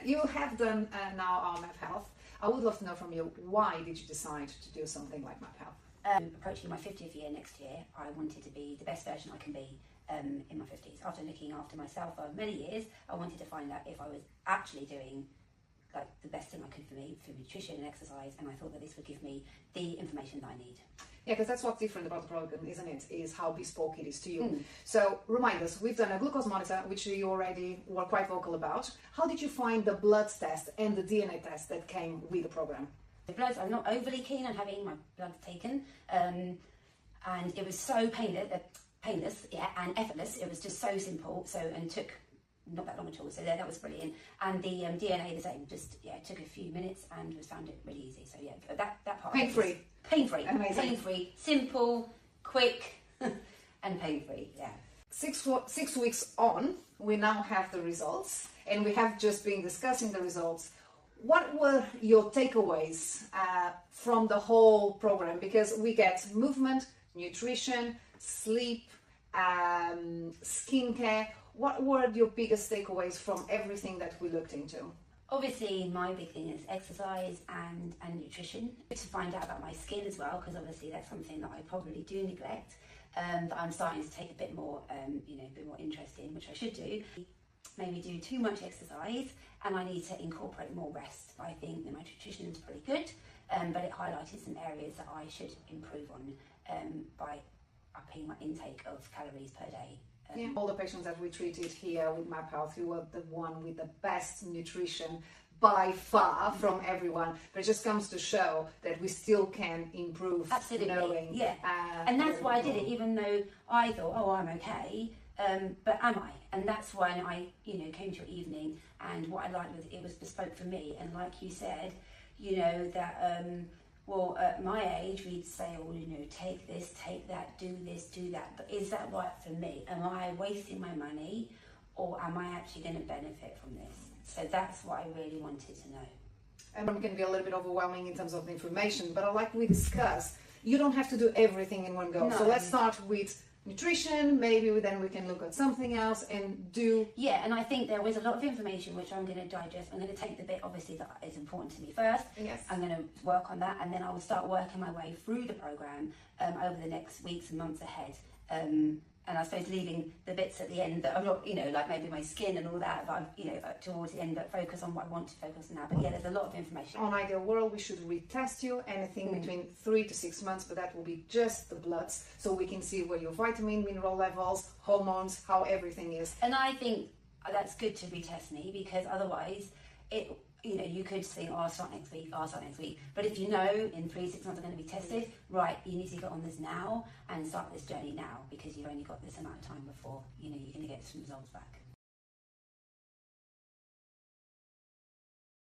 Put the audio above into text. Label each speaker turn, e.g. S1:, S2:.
S1: You have done now our Map Health. I would love to know from you, why did you decide to do something like Map Health?
S2: Approaching my 50th year next year, I wanted to be the best version I can be in my 50s. After looking after myself for many years, I wanted to find out if I was actually doing like the best thing I could for me, through nutrition and exercise, and I thought that this would give me the information that I need.
S1: Yeah, because that's what's different about the program, isn't it? Is how bespoke it is to you. So remind us, we've done a glucose monitor, which you already were quite vocal about. How did you find the blood test and the DNA test that came with the program?
S2: The bloods, I'm not overly keen on having my blood taken, and it was so painless, yeah, and effortless. It was just so simple, and took not that long at all. So that was brilliant. And the DNA the same. Just it took a few minutes and found it really easy. So yeah, that part.
S1: Pain-free.
S2: Pain-free.
S1: Amazing.
S2: Pain-free. Simple, quick, and pain-free. Yeah.
S1: 6 weeks on, we now have the results, and we have just been discussing the results. What were your takeaways from the whole program? Because we get movement, nutrition, sleep, skincare. What were your biggest takeaways from everything that we looked into?
S2: Obviously, my big thing is exercise and nutrition. To find out about my skin as well, because obviously that's something that I probably do neglect, that I'm starting to take a bit more, a bit more interest in, which I should do. Maybe do too much exercise, and I need to incorporate more rest. I think that my nutrition is pretty good, but it highlighted some areas that I should improve on by upping my intake of calories per day.
S1: All the patients that we treated here with Map Health, you were the one with the best nutrition by far from everyone. But it just comes to show that we still can improve.
S2: Absolutely,
S1: knowing,
S2: yeah. And that's why I did it, even though I thought, oh, I'm okay. But am I? And that's when I, came to your evening, and what I liked was it was bespoke for me. And like you said, that well, at my age, we'd say, oh, take this, take that, do this, do that. But is that right for me? Am I wasting my money, or am I actually going to benefit from this? So that's what I really wanted to know.
S1: And it can be a little bit overwhelming in terms of the information, but like we discussed, you don't have to do everything in one go.
S2: No.
S1: So let's start with nutrition, maybe then we can look at something else and do...
S2: Yeah, and I think there was a lot of information which I'm going to digest. I'm going to take the bit, obviously, that is important to me first.
S1: Yes.
S2: I'm going to work on that, and then I will start working my way through the programme over the next weeks and months ahead. And I suppose leaving the bits at the end that I'm not, like maybe my skin and all that, but towards the end, but focus on what I want to focus on now. But yeah, there's a lot of information.
S1: On Ideal World, we should retest you anything between 3 to 6 months, but that will be just the bloods, so we can see where your vitamin, mineral levels, hormones, how everything is.
S2: And I think that's good to retest me, because otherwise you could think, oh, I'll start next week. But if in 3-6 months I'm going to be tested, right, you need to get on this now and start this journey now, because you've only got this amount of time before, you're going to get some results back.